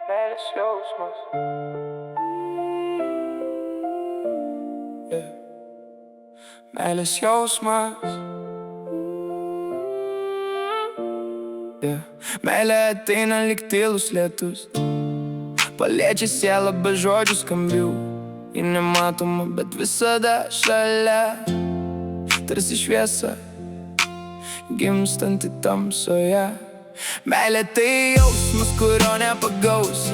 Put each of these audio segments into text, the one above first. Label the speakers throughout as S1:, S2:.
S1: Meilės jausmas. Meilės jausmas. Meilė ateina lyg tylus lietus, paliečia sielą be žodžių skambių. Ji nematoma, bet visada šalia, tarsi šviesa gimstanti tamsoje. Meilė tai jausmas, kurio nepagausi,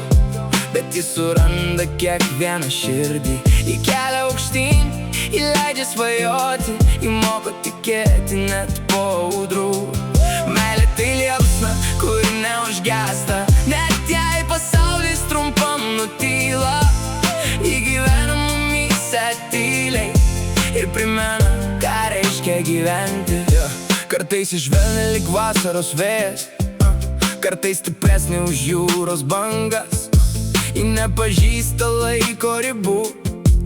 S1: bet jis suranda kiekvieną širdį. Į kelią aukštyn, įleidžia svajoti, įmoko tikėti net po audrų. Meilė tai liepsna, kuri neužgęsta, net jei pasaulis trumpam nutyla. Ji gyvena mumyse tyliai ir primena, ką reiškia gyventi. Kartais išvelnia lyg vasaros vėjas, kartais stipresnė už jūros bangas. Ji nepažįsta laiko ribų,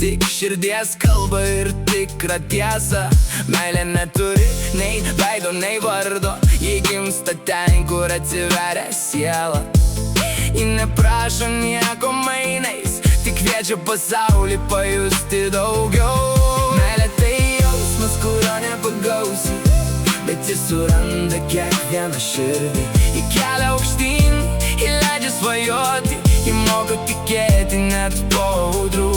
S1: tik širdies kalba ir tikrą tiesą. Meilė neturi nei veido, nei vardo, ji gimsta ten, kur atsiveria siela. Ji neprašo nieko mainais, tik kviečia pasaulį pajusti daugiau. Meilė tai jausmas, kurio nepagausi, bet jis suranda kiekvieną širdį. Į kelią aukštyn, įleidžia svajoti, įmoko tikėti net po audrų.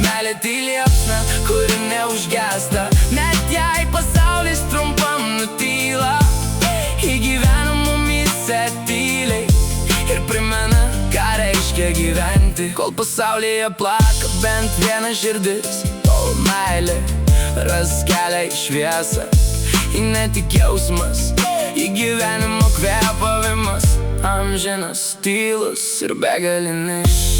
S1: Meilė tai liepsna, kuri neužgęsta, net jei pasaulis trumpam nutyla. Ji gyvena mumyse tyliai ir primena, ką reiškia gyventi. Kol pasaulyje plaka bent viena širdis, tol meilė ras kelią į šviesą. Ji ne tik jausmas, ji gyvenimo kvėpavimas, amžinas, tylus ir begalinis.